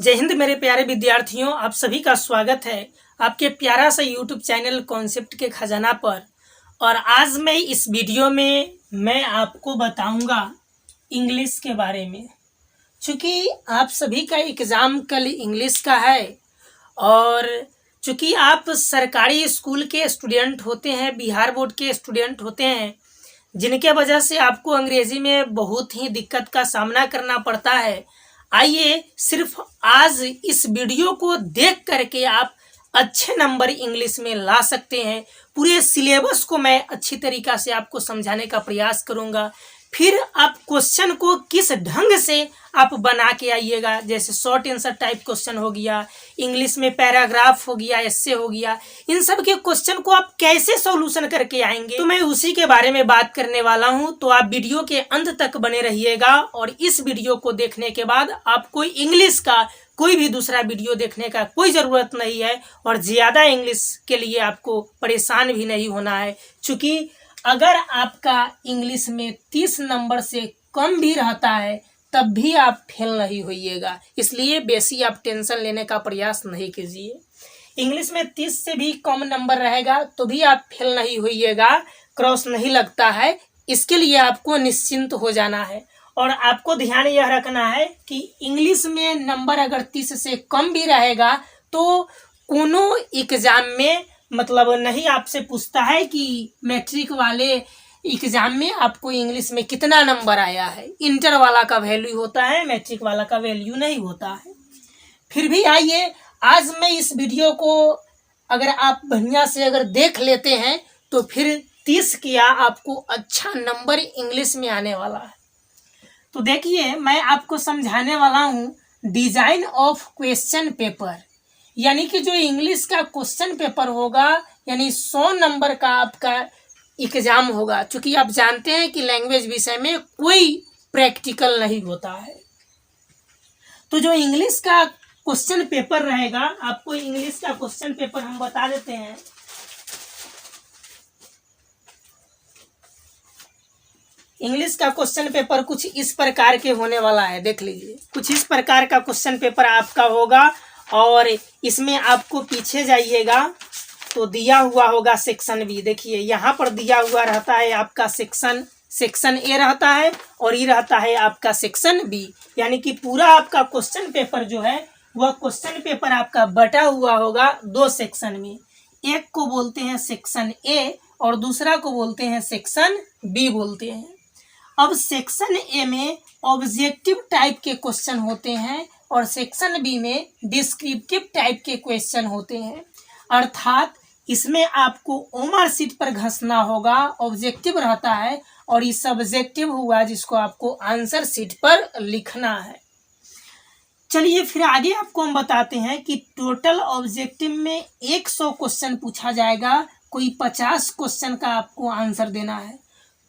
जय हिंद मेरे प्यारे विद्यार्थियों, आप सभी का स्वागत है आपके प्यारा सा यूट्यूब चैनल कॉन्सेप्ट के खजाना पर। और आज मैं इस वीडियो में मैं आपको बताऊंगा इंग्लिश के बारे में। चूँकि आप सभी का एग्ज़ाम कल इंग्लिश का है और चूँकि आप सरकारी स्कूल के स्टूडेंट होते हैं, बिहार बोर्ड के स्टूडेंट होते हैं, जिनके वजह से आपको अंग्रेज़ी में बहुत ही दिक्कत का सामना करना पड़ता है। आइए सिर्फ आज इस वीडियो को देख करके आप अच्छे नंबर इंग्लिश में ला सकते हैं। पूरे सिलेबस को मैं अच्छी तरीक़ा से आपको समझाने का प्रयास करूंगा। फिर आप क्वेश्चन को किस ढंग से आप बना के आइएगा, जैसे शॉर्ट आंसर टाइप क्वेश्चन हो गया, इंग्लिश में पैराग्राफ हो गया, एस्से हो गया, इन सब के क्वेश्चन को आप कैसे सॉल्यूशन करके आएंगे, तो मैं उसी के बारे में बात करने वाला हूं। तो आप वीडियो के अंत तक बने रहिएगा और इस वीडियो को देखने के बाद आपको इंग्लिश का कोई भी दूसरा वीडियो देखने का कोई ज़रूरत नहीं है और ज़्यादा इंग्लिश के लिए आपको परेशान भी नहीं होना है। चूँकि अगर आपका इंग्लिश में 30 नंबर से कम भी रहता है तब भी आप फेल नहीं होइएगा, इसलिए बेसी आप टेंशन लेने का प्रयास नहीं कीजिए। इंग्लिश में 30 से भी कम नंबर रहेगा तो भी आप फेल नहीं होइएगा, क्रॉस नहीं लगता है। इसके लिए आपको निश्चिंत हो जाना है और आपको ध्यान यह रखना है कि इंग्लिश में नंबर अगर 30 से कम भी रहेगा तो कोनो एग्ज़ाम में मतलब नहीं आपसे पूछता है कि मैट्रिक वाले एग्ज़ाम में आपको इंग्लिश में कितना नंबर आया है। इंटर वाला का वैल्यू होता है, मैट्रिक वाला का वैल्यू नहीं होता है। फिर भी आइए आज मैं इस वीडियो को अगर आप बढ़िया से अगर देख लेते हैं तो फिर 30 किया आपको अच्छा नंबर इंग्लिश में आने वाला है। तो देखिए मैं आपको समझाने वाला हूँ डिज़ाइन ऑफ क्वेश्चन पेपर, यानी कि जो इंग्लिश का क्वेश्चन पेपर होगा, यानी 100 नंबर का आपका एग्ज़ाम होगा। चूँकि आप जानते हैं कि लैंग्वेज विषय में कोई प्रैक्टिकल नहीं होता है, तो जो इंग्लिश का क्वेश्चन पेपर रहेगा, आपको इंग्लिश का क्वेश्चन पेपर हम बता देते हैं। इंग्लिश का क्वेश्चन पेपर कुछ इस प्रकार के होने वाला है, देख लीजिए। कुछ इस प्रकार का क्वेश्चन पेपर आपका होगा और इसमें आपको पीछे जाइएगा तो दिया हुआ होगा सेक्शन बी। देखिए यहाँ पर दिया हुआ रहता है आपका सेक्शन ए रहता है और ये रहता है आपका सेक्शन बी, यानी कि पूरा आपका क्वेश्चन पेपर जो है वह क्वेश्चन पेपर आपका बटा हुआ होगा 2 सेक्शन में। एक को बोलते हैं सेक्शन ए और दूसरा को बोलते हैं सेक्शन बी बोलते हैं। अब सेक्शन ए में ऑब्जेक्टिव टाइप के क्वेश्चन होते हैं और सेक्शन बी में डिस्क्रिप्टिव टाइप के क्वेश्चन होते हैं, अर्थात इसमें आपको ओमर शीट पर घसना होगा। ऑब्जेक्टिव रहता है और ये सब्जेक्टिव हुआ जिसको आपको आंसर शीट पर लिखना है। चलिए फिर आगे आपको हम बताते हैं कि टोटल ऑब्जेक्टिव में 100 क्वेश्चन पूछा जाएगा, कोई 50 क्वेश्चन का आपको आंसर देना है।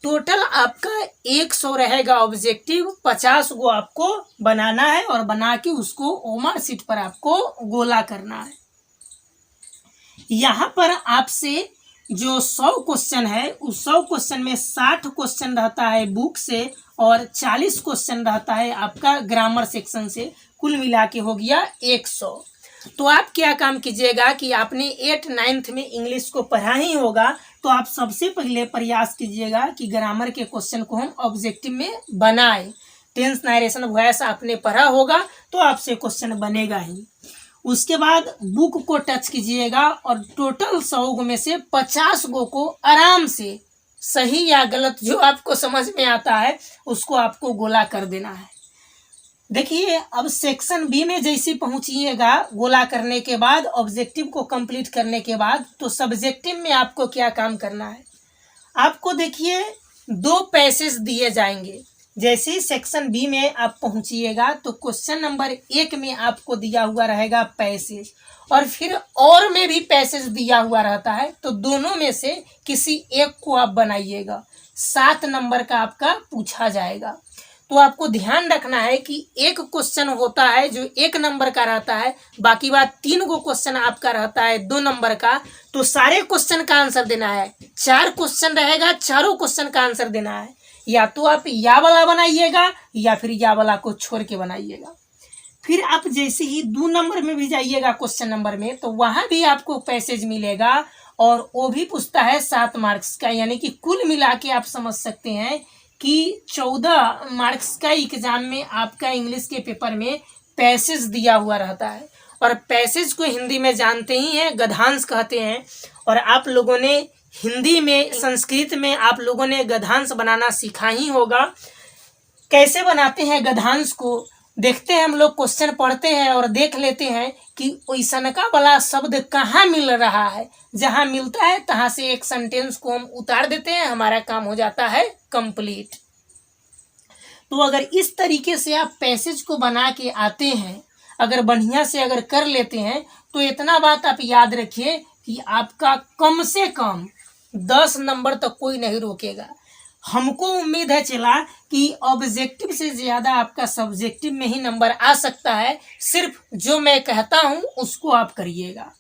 टोटल आपका 100 रहेगा ऑब्जेक्टिव, 50 को आपको बनाना है और बना के उसको ओमर शीट पर आपको गोला करना है। यहाँ पर आपसे जो 100 क्वेश्चन है उस 100 क्वेश्चन में 60 क्वेश्चन रहता है बुक से और 40 क्वेश्चन रहता है आपका ग्रामर सेक्शन से, कुल मिला के हो गया 100। तो आप क्या काम कीजिएगा कि आपने 8th 9th में इंग्लिश को पढ़ा ही होगा, तो आप सबसे पहले प्रयास कीजिएगा कि ग्रामर के क्वेश्चन को हम ऑब्जेक्टिव में बनाए। टेंस, नरेशन, वॉइस आपने पढ़ा होगा तो आपसे क्वेश्चन बनेगा ही। उसके बाद बुक को टच कीजिएगा और टोटल 100 में से 50 को आराम से सही या गलत जो आपको समझ में आता है उसको आपको गोला कर देना है। देखिए अब सेक्शन बी में जैसे पहुंचिएगा गोला करने के बाद, ऑब्जेक्टिव को कंप्लीट करने के बाद, तो सब्जेक्टिव में आपको क्या काम करना है। आपको देखिए 2 पैसेज दिए जाएंगे। जैसे ही सेक्शन बी में आप पहुंचिएगा तो क्वेश्चन नंबर 1 में आपको दिया हुआ रहेगा पैसेज और फिर और में भी पैसेज दिया हुआ रहता है, तो दोनों में से किसी एक को आप बनाइएगा। 7 नंबर का आपका पूछा जाएगा। तो आपको ध्यान रखना है कि एक क्वेश्चन होता है जो 1 नंबर का रहता है, बाकी बात 3 गो क्वेश्चन आपका रहता है 2 नंबर का, तो सारे क्वेश्चन का आंसर देना है। 4 क्वेश्चन रहेगा, चारों क्वेश्चन का आंसर देना है। या तो आप या वाला बनाइएगा या फिर या वाला को छोड़ के बनाइएगा। फिर आप जैसे ही 2 नंबर में भी जाइएगा क्वेश्चन नंबर में, तो वहाँ भी आपको पैसेज मिलेगा और वो भी पूछता है 7 मार्क्स का, यानी कि कुल मिला के आप समझ सकते हैं कि 14 मार्क्स का एग्जाम में आपका इंग्लिश के पेपर में पैसेज दिया हुआ रहता है। और पैसेज को हिंदी में जानते ही हैं, गद्यांश कहते हैं। और आप लोगों ने हिंदी में, संस्कृत में आप लोगों ने गद्यांश बनाना सीखा ही होगा। कैसे बनाते हैं गद्यांश को देखते हैं हम लोग। क्वेश्चन पढ़ते हैं और देख लेते हैं कि ओइसनका वाला शब्द कहाँ मिल रहा है। जहाँ मिलता है तहाँ से एक सेंटेंस को हम उतार देते हैं, हमारा काम हो जाता है कंप्लीट। तो अगर इस तरीके से आप पैसेज को बना के आते हैं, अगर बढ़िया से अगर कर लेते हैं, तो इतना बात आप याद रखिए कि आपका कम से कम 10 नंबर तक कोई नहीं रोकेगा। हमको उम्मीद है चला कि ऑब्जेक्टिव से ज़्यादा आपका सब्जेक्टिव में ही नंबर आ सकता है। सिर्फ जो मैं कहता हूँ उसको आप करिएगा।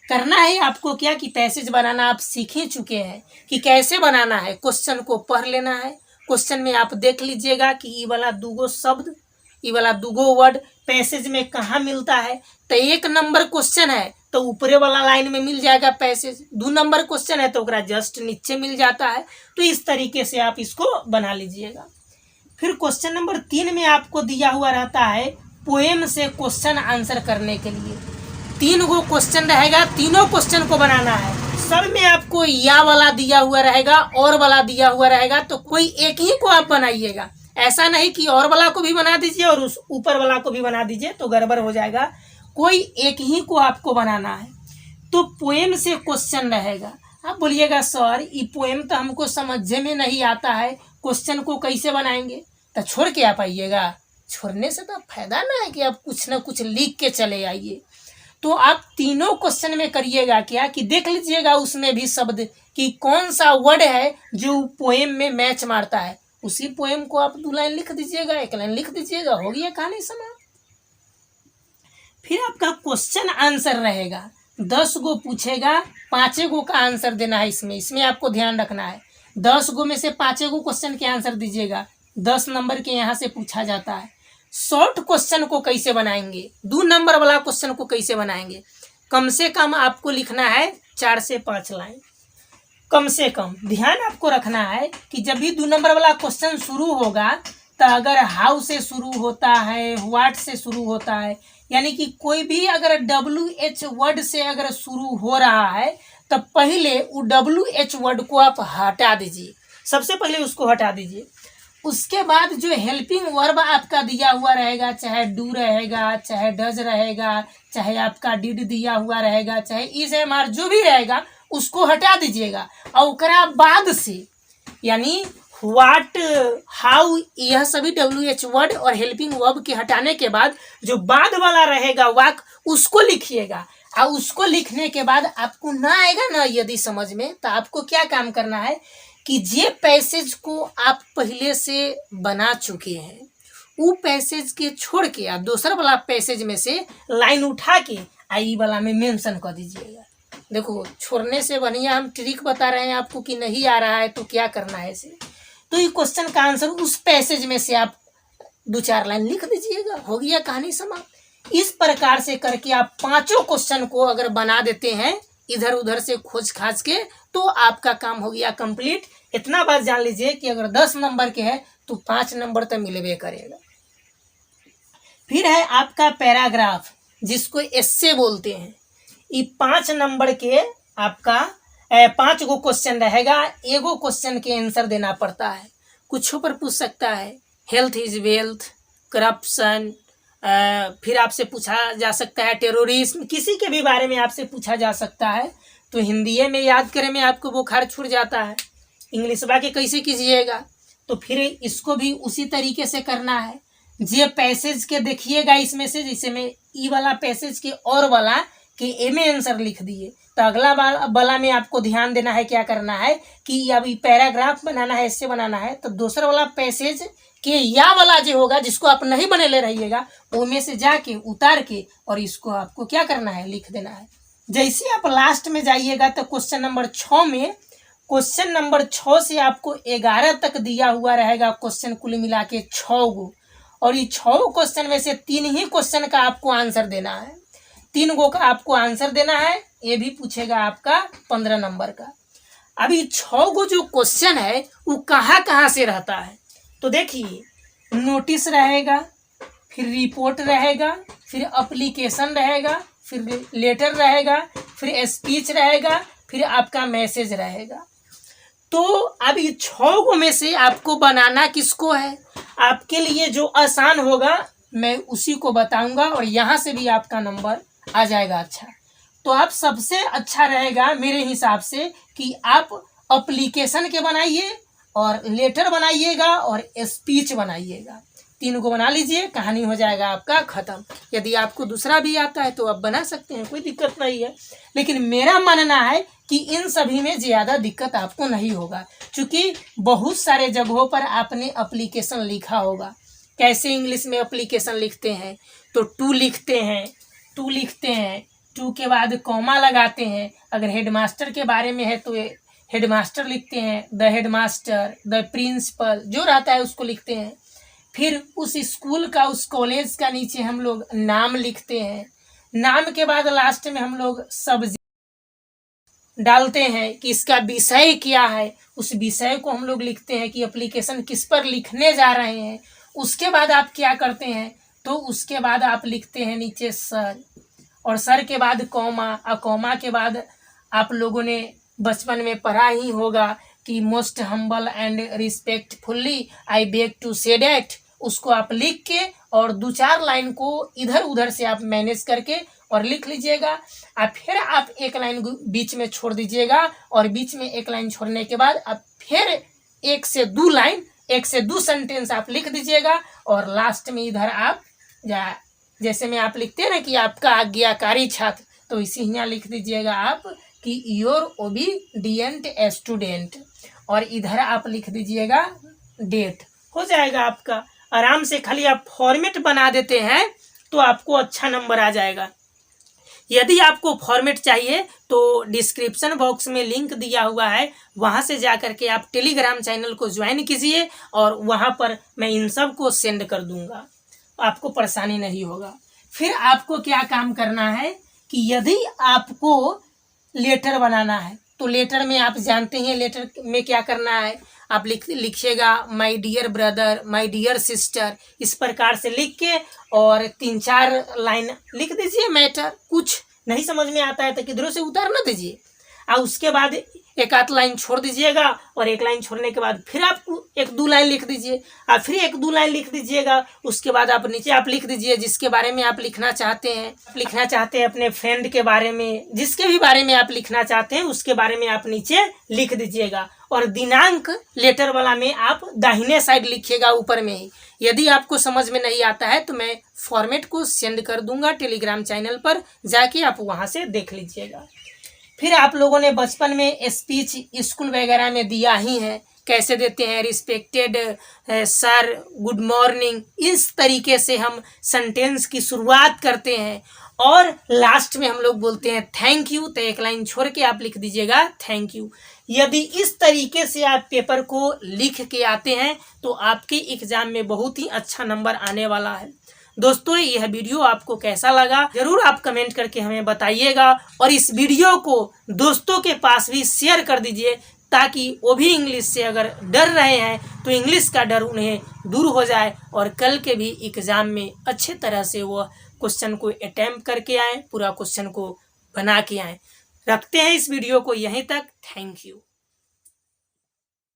करना है आपको क्या कि पैसेज बनाना आप सीख ही चुके हैं कि कैसे बनाना है। क्वेश्चन को पढ़ लेना है, क्वेश्चन में आप देख लीजिएगा कि ये वाला 2 शब्द, ये वाला 2 वर्ड पैसेज में कहाँ मिलता है। तो 1 नंबर क्वेश्चन है तो ऊपरे वाला लाइन में मिल जाएगा पैसेज, 2 नंबर क्वेश्चन है तो ओकरा जस्ट नीचे मिल जाता है। तो इस तरीके से आप इसको बना लीजिएगा। फिर क्वेश्चन नंबर 3 में आपको दिया हुआ रहता है पोएम से क्वेश्चन आंसर करने के लिए। 3 गो क्वेश्चन रहेगा, तीनों क्वेश्चन को बनाना है। सब में आपको या वाला दिया हुआ रहेगा, और वाला दिया हुआ रहेगा, तो कोई एक ही को आप बनाइएगा। ऐसा नहीं कि और वाला को भी बना दीजिए और उस ऊपर वाला को भी बना दीजिए, तो गड़बड़ हो जाएगा। कोई एक ही को आपको बनाना है। तो पोएम से क्वेश्चन रहेगा। आप बोलिएगा सर ये पोएम तो हमको समझ में नहीं आता है, क्वेश्चन को कैसे बनाएंगे? तो छोड़ के आप आइएगा। छोड़ने से तो फायदा ना है कि आप कुछ ना कुछ लिख के चले आइए। तो आप तीनों क्वेश्चन में करिएगा क्या कि देख लीजिएगा उसमें भी शब्द कि कौन सा वर्ड है जो पोएम में मैच मारता है। उसी पोएम को आप 2 लाइन लिख दीजिएगा, 1 लाइन लिख दीजिएगा, हो गया कहानी समाप्त। फिर आपका क्वेश्चन आंसर रहेगा। 10 गो पूछेगा, 5 गो का आंसर देना है। इसमें आपको ध्यान रखना है। 10 गो में से 5 गो क्वेश्चन के आंसर दीजिएगा। 10 नंबर के यहाँ से पूछा जाता है। शॉर्ट क्वेश्चन को कैसे बनाएंगे, 2 नंबर वाला क्वेश्चन को कैसे बनाएंगे? कम से कम आपको लिखना है 4 से 5 लाइन। कम से कम ध्यान आपको रखना है कि जब भी 2 नंबर वाला क्वेश्चन शुरू होगा तो अगर हाउ से शुरू होता है, व्हाट से शुरू होता है, यानी कि कोई भी अगर WH वर्ड से अगर शुरू हो रहा है तो पहले वो WH वर्ड को आप हटा दीजिए। सबसे पहले उसको हटा दीजिए। उसके बाद जो हेल्पिंग वर्ब आपका दिया हुआ रहेगा, चाहे डू रहेगा, चाहे डज रहेगा, चाहे आपका डिड दिया हुआ रहेगा, चाहे इज एम आर जो भी रहेगा, उसको हटा दीजिएगा। और उसके बाद से यानी व्हाट, हाउ, यह सभी WH वर्ड और हेल्पिंग वर्ब के हटाने के बाद जो बाद वाला रहेगा वाक्य, उसको लिखिएगा। और उसको लिखने के बाद आपको ना आएगा ना यदि समझ में, तो आपको क्या काम करना है कि जे पैसेज को आप पहले से बना चुके हैं, वो पैसेज के छोड़ के आप दूसरा वाला पैसेज में से लाइन उठा के आई वाला में मेंशन कर दीजिएगा। देखो, छोड़ने से बढ़िया हम ट्रिक बता रहे हैं आपको कि नहीं आ रहा है तो क्या करना है इसे। तो ये क्वेश्चन का आंसर उस पैसेज में से आप 2-4 लाइन लिख दीजिएगा, हो गया कहानी समाप्त। इस प्रकार से करके आप 5 क्वेश्चन को अगर बना देते हैं इधर उधर से खोज खाज के, तो आपका काम हो गया कंप्लीट। इतना बात जान लीजिए कि अगर 10 नंबर के है तो 5 नंबर तो मिलवे करेगा। फिर है आपका पैराग्राफ, जिसको एस्से बोलते हैं। ये 5 नंबर के आपका 5 गो क्वेश्चन रहेगा। एगो क्वेश्चन के आंसर देना पड़ता है। कुछ पर पूछ सकता है, हेल्थ इज वेल्थ, करप्शन, फिर आपसे पूछा जा सकता है टेररिज्म, किसी के भी बारे में आपसे पूछा जा सकता है। तो हिंदी में याद करे में आपको बुखार छूट जाता है, इंग्लिश बाकी कैसे कीजिएगा? तो फिर इसको भी उसी तरीके से करना है। जे पैसेज के देखिएगा इसमें से, जैसे में ई वाला पैसेज के और वाला कि ए में आंसर लिख दिए, तो अगला वाला में आपको ध्यान देना है। क्या करना है कि अभी पैराग्राफ बनाना है, इससे बनाना है, तो दूसरा वाला पैसेज के या वाला जो होगा, जिसको आप नहीं बने ले रहिएगा, वो में से जाके उतार के और इसको आपको क्या करना है, लिख देना है। जैसे आप लास्ट में जाइएगा तो क्वेश्चन नंबर 6 में, क्वेश्चन नंबर 6 से आपको 11 तक दिया हुआ रहेगा क्वेश्चन, कुल मिला के 6 गो। और ये 6 क्वेश्चन में से 3 ही क्वेश्चन का आपको आंसर देना है, 3 गो का आपको आंसर देना है। ये भी पूछेगा आपका 15 नंबर का। अभी 6 गो जो क्वेश्चन है वो कहाँ कहाँ से रहता है, तो देखिए नोटिस रहेगा, फिर रिपोर्ट रहेगा, फिर एप्लीकेशन रहेगा, फिर लेटर रहेगा, फिर स्पीच रहेगा, फिर आपका मैसेज रहेगा। तो अब ये 6 गो में से आपको बनाना किसको है, आपके लिए जो आसान होगा मैं उसी को बताऊंगा और यहाँ से भी आपका नंबर आ जाएगा अच्छा। तो आप सबसे अच्छा रहेगा मेरे हिसाब से कि आप एप्लीकेशन के बनाइए और लेटर बनाइएगा और स्पीच बनाइएगा, 3 को बना लीजिए, कहानी हो जाएगा आपका ख़त्म। यदि आपको दूसरा भी आता है तो आप बना सकते हैं, कोई दिक्कत नहीं है। लेकिन मेरा मानना है कि इन सभी में ज़्यादा दिक्कत आपको नहीं होगा, क्योंकि बहुत सारे जगहों पर आपने एप्लीकेशन लिखा होगा। कैसे इंग्लिश में एप्लीकेशन लिखते हैं, तो टू लिखते हैं, टू के बाद कॉमा लगाते हैं। अगर हेडमास्टर के बारे में है तो हेडमास्टर लिखते हैं, द हेडमास्टर, द प्रिंसिपल जो रहता है उसको लिखते हैं। फिर उस स्कूल का, उस कॉलेज का नीचे हम लोग नाम लिखते हैं। नाम के बाद लास्ट में हम लोग सब्जेक्ट डालते हैं कि इसका विषय क्या है, उस विषय को हम लोग लिखते हैं कि एप्लीकेशन किस पर लिखने जा रहे हैं। उसके बाद आप क्या करते हैं, तो उसके बाद आप लिखते हैं नीचे सर, और सर के बाद कॉमा, और कॉमा के बाद आप लोगों ने बचपन में पढ़ा ही होगा कि most humble and respectfully I beg to say that. उसको आप लिख के और 2-4 लाइन को इधर उधर से आप मैनेज करके और लिख लीजिएगा। और फिर आप 1 लाइन बीच में छोड़ दीजिएगा, और बीच में 1 लाइन छोड़ने के बाद आप फिर 1 से 2 लाइन, 1 से 2 सेंटेंस आप लिख दीजिएगा। और लास्ट में इधर आप जैसे में आप लिखते हैं ना कि आपका आज्ञाकारी छात्र, तो इसी यहाँ लिख दीजिएगा आप कि योर ओबीडिएंट स्टूडेंट, और इधर आप लिख दीजिएगा डेट। हो जाएगा आपका आराम से। खाली आप फॉर्मेट बना देते हैं तो आपको अच्छा नंबर आ जाएगा। यदि आपको फॉर्मेट चाहिए तो डिस्क्रिप्शन बॉक्स में लिंक दिया हुआ है, वहां से जा करके आप टेलीग्राम चैनल को ज्वाइन कीजिए और वहां पर मैं इन सब को सेंड कर दूंगा, आपको परेशानी नहीं होगा। फिर आपको क्या काम करना है कि यदि आपको लेटर बनाना है तो लेटर में आप जानते हैं लेटर में क्या करना है, आप लिखिएगा my dear brother, my dear sister, इस प्रकार से लिख के और 3-4 लाइन लिख दीजिए मैटर। कुछ नहीं समझ में आता है तो किधरों से उतार ना दीजिए, और उसके बाद 1-8 लाइन छोड़ दीजिएगा, और 1 लाइन छोड़ने के बाद फिर आप 1-2 लाइन लिख दीजिए, और फिर 1-2 लाइन लिख दीजिएगा। उसके बाद आप नीचे आप लिख दीजिए जिसके बारे में आप लिखना चाहते हैं। लिखना चाहते हैं अपने फ्रेंड के बारे में, जिसके भी बारे में आप लिखना चाहते हैं उसके बारे में आप नीचे लिख दीजिएगा। और दिनांक लेटर वाला में आप दाहिने साइड लिखिएगा ऊपर में ही। यदि आपको समझ में नहीं आता है तो मैं फॉर्मेट को सेंड कर दूंगा टेलीग्राम चैनल पर, जाके आप वहां से देख लीजिएगा। फिर आप लोगों ने बचपन में स्पीच स्कूल वगैरह में दिया ही है, कैसे देते हैं, रिस्पेक्टेड सर, गुड मॉर्निंग, इस तरीके से हम सेंटेंस की शुरुआत करते हैं और लास्ट में हम लोग बोलते हैं थैंक यू। तो 1 लाइन छोड़ के आप लिख दीजिएगा थैंक यू। यदि इस तरीके से आप पेपर को लिख के आते हैं तो आपके एग्जाम में बहुत ही अच्छा नंबर आने वाला है। दोस्तों यह वीडियो आपको कैसा लगा जरूर आप कमेंट करके हमें बताइएगा, और इस वीडियो को दोस्तों के पास भी शेयर कर दीजिए ताकि वो भी इंग्लिश से अगर डर रहे हैं तो इंग्लिश का डर उन्हें दूर हो जाए और कल के भी एग्ज़ाम में अच्छे तरह से वो क्वेश्चन को अटेम्प्ट करके आएँ, पूरा क्वेश्चन को बना के आएँ। रखते हैं इस वीडियो को यहीं तक। Thank you.